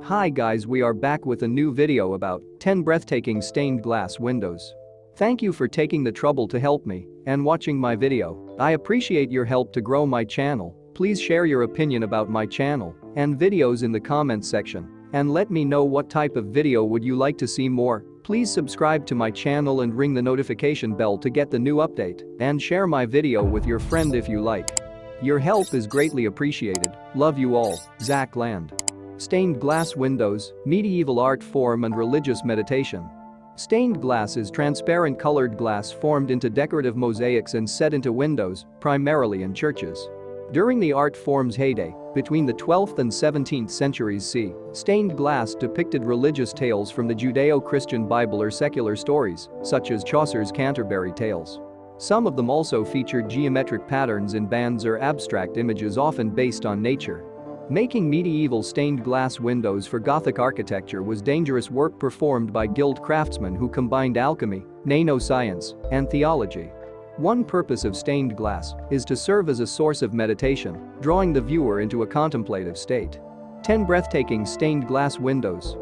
Hi guys, we are back with a new video about 10 breathtaking stained glass windows. Thank you for taking the trouble to help me and watching my video. I appreciate your help to grow my channel. Please share your opinion about my channel and videos in the comments section and let me know what type of video would you like to see more. Please subscribe to my channel and ring the notification bell to get the new update and share my video with your friend if you like. Your help is greatly appreciated. Love you all, Zach Land. Stained glass windows, medieval art form and religious meditation. Stained glass is transparent colored glass formed into decorative mosaics and set into windows, primarily in churches. During the art form's heyday, between the 12th and 17th centuries CE, stained glass depicted religious tales from the Judeo-Christian Bible or secular stories, such as Chaucer's Canterbury Tales. Some of them also featured geometric patterns in bands or abstract images often based on nature. Making medieval stained glass windows for Gothic architecture was dangerous work performed by guild craftsmen who combined alchemy, nanoscience, and theology. One purpose of stained glass is to serve as a source of meditation, drawing the viewer into a contemplative state. 10 breathtaking stained glass windows.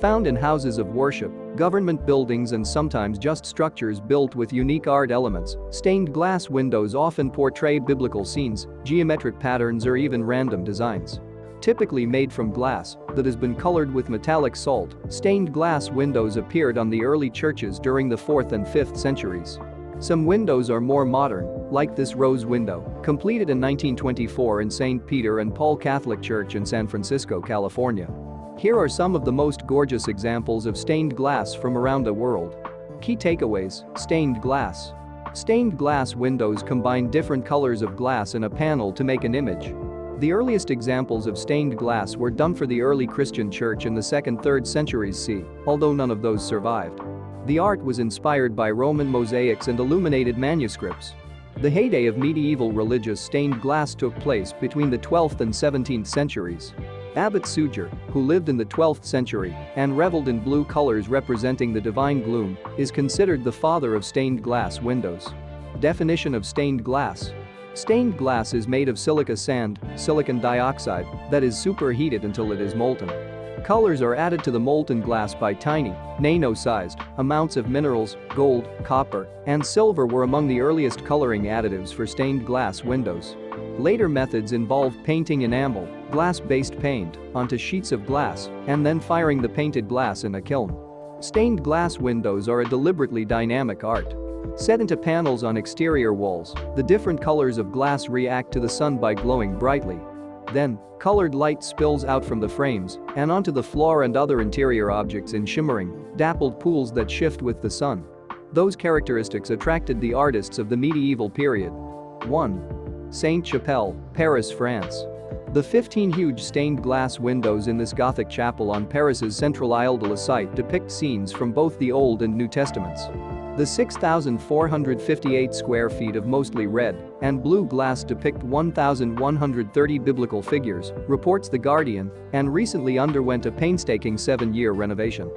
Found in houses of worship, government buildings and sometimes just structures built with unique art elements, stained glass windows often portray biblical scenes, geometric patterns or even random designs. Typically made from glass that has been colored with metallic salt, stained glass windows appeared on the early churches during the 4th and 5th centuries. Some windows are more modern, like this rose window, completed in 1924 in St. Peter and Paul Catholic Church in San Francisco, California. Here are some of the most gorgeous examples of stained glass from around the world. Key takeaways: stained glass. Stained glass windows combine different colors of glass in a panel to make an image. The earliest examples of stained glass were done for the early Christian church in the 2nd-3rd centuries CE, although none of those survived. The art was inspired by Roman mosaics and illuminated manuscripts. The heyday of medieval religious stained glass took place between the 12th and 17th centuries. Abbot Suger, who lived in the 12th century and reveled in blue colors representing the divine gloom, is considered the father of stained glass windows. Definition of stained glass. Stained glass is made of silica sand, silicon dioxide, that is superheated until it is molten. Colors are added to the molten glass by tiny, nano-sized amounts of minerals. Gold, copper, and silver were among the earliest coloring additives for stained glass windows. Later methods involve painting enamel, glass-based paint, onto sheets of glass and then firing the painted glass in a kiln. Stained glass windows are a deliberately dynamic art. Set into panels on exterior walls, the different colors of glass react to the sun by glowing brightly. Then, colored light spills out from the frames and onto the floor and other interior objects in shimmering, dappled pools that shift with the sun. Those characteristics attracted the artists of the medieval period. 1. Sainte-Chapelle, Paris, France. The 15 huge stained glass windows in this Gothic chapel on Paris's central Isle de la Cite depict scenes from both the Old and New Testaments. The 6,458 square feet of mostly red and blue glass depict 1,130 biblical figures, reports The Guardian, and recently underwent a painstaking 7-year renovation.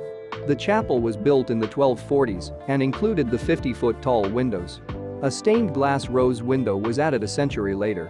The chapel was built in the 1240s and included the 50-foot-tall windows. A stained glass rose window was added a century later.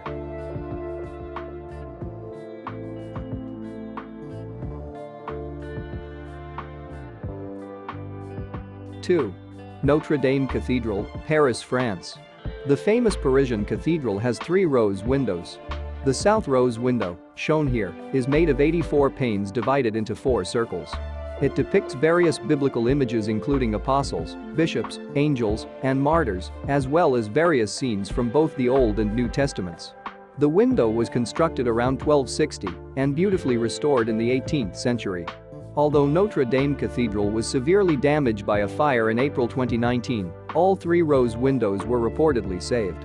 Two. Notre Dame Cathedral, Paris, France. The famous Parisian cathedral has 3 rose windows. The south rose window, shown here, is made of 84 panes divided into 4 circles. It depicts various biblical images including apostles, bishops, angels, and martyrs, as well as various scenes from both the Old and New Testaments. The window was constructed around 1260 and beautifully restored in the 18th century. Although Notre Dame Cathedral was severely damaged by a fire in April 2019, all 3 rose windows were reportedly saved.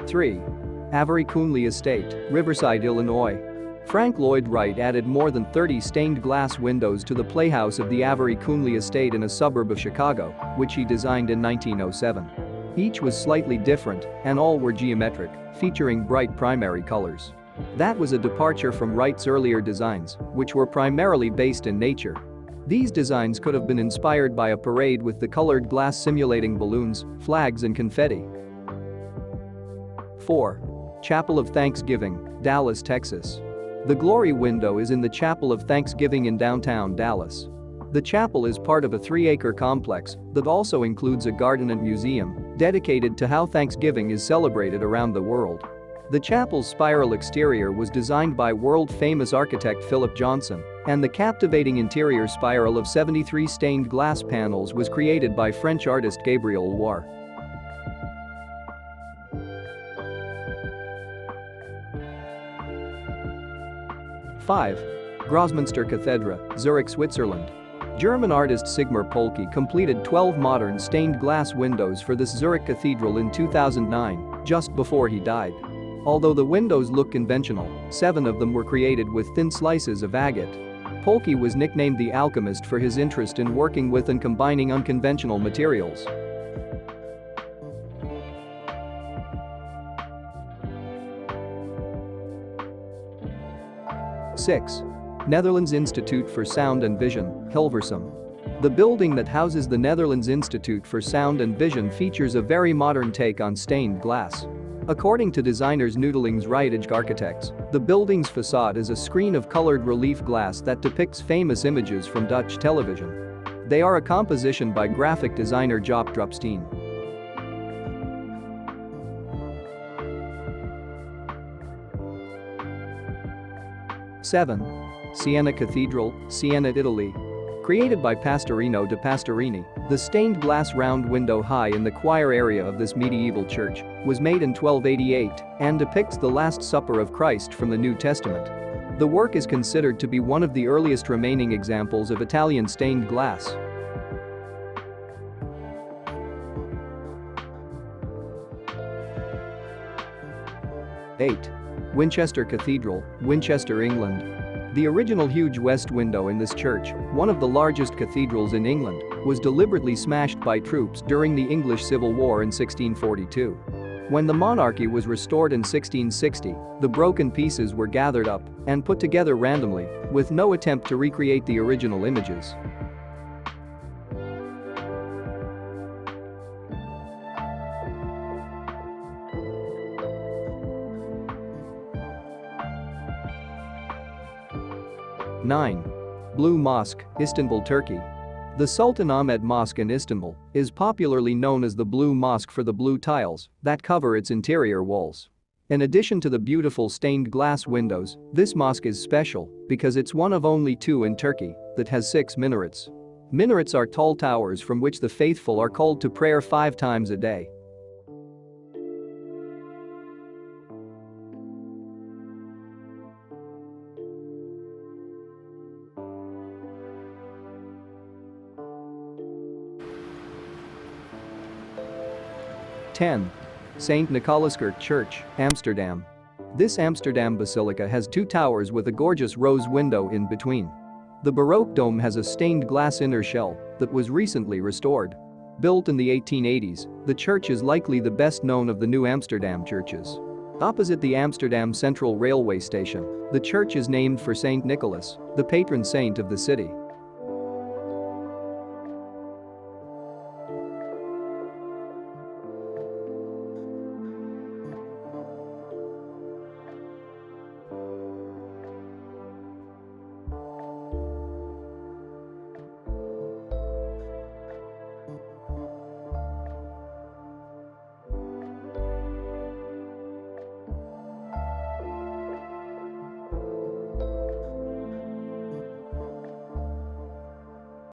Three. Avery Coonley Estate, Riverside, Illinois. Frank Lloyd Wright added more than 30 stained glass windows to the playhouse of the Avery Coonley Estate in a suburb of Chicago, which he designed in 1907. Each was slightly different, and all were geometric, featuring bright primary colors. That was a departure from Wright's earlier designs, which were primarily based in nature. These designs could have been inspired by a parade with the colored glass simulating balloons, flags and confetti. 4. Chapel of Thanksgiving, Dallas, Texas. The Glory Window is in the Chapel of Thanksgiving in downtown Dallas. The chapel is part of a 3-acre complex that also includes a garden and museum dedicated to how Thanksgiving is celebrated around the world. The chapel's spiral exterior was designed by world-famous architect Philip Johnson, and the captivating interior spiral of 73 stained glass panels was created by French artist Gabriel Loire. 5. Grossmünster Cathedra, Zurich, Switzerland. German artist Sigmar Polke completed 12 modern stained glass windows for this Zurich cathedral in 2009, just before he died. Although the windows look conventional, 7 of them were created with thin slices of agate. Polke was nicknamed the alchemist for his interest in working with and combining unconventional materials. 6. Netherlands Institute for Sound and Vision, Hilversum. The building that houses the Netherlands Institute for Sound and Vision features a very modern take on stained glass. According to designers Noodling's Riedage Architects, the building's facade is a screen of colored relief glass that depicts famous images from Dutch television. They are a composition by graphic designer Joop Dropsteen. 7. Siena Cathedral, Siena, Italy. Created by Pastorino de Pastorini, the stained glass round window high in the choir area of this medieval church was made in 1288 and depicts the Last Supper of Christ from the New Testament. The work is considered to be one of the earliest remaining examples of Italian stained glass. 8. Winchester Cathedral, Winchester, England. The original huge west window in this church, one of the largest cathedrals in England, was deliberately smashed by troops during the English Civil War in 1642. When the monarchy was restored in 1660, the broken pieces were gathered up and put together randomly, with no attempt to recreate the original images. 9. Blue Mosque, Istanbul, Turkey. The Sultan Ahmed Mosque in Istanbul is popularly known as the Blue Mosque for the blue tiles that cover its interior walls. In addition to the beautiful stained glass windows, this mosque is special because it's one of only 2 in Turkey that has 6 minarets. Minarets are tall towers from which the faithful are called to prayer 5 times a day. 10. St. Nicolaaskerk Church, Amsterdam. This Amsterdam basilica has 2 towers with a gorgeous rose window in between. The Baroque dome has a stained glass inner shell that was recently restored. Built in the 1880s, the church is likely the best known of the new Amsterdam churches. Opposite the Amsterdam Central Railway Station, the church is named for Saint Nicholas, the patron saint of the city.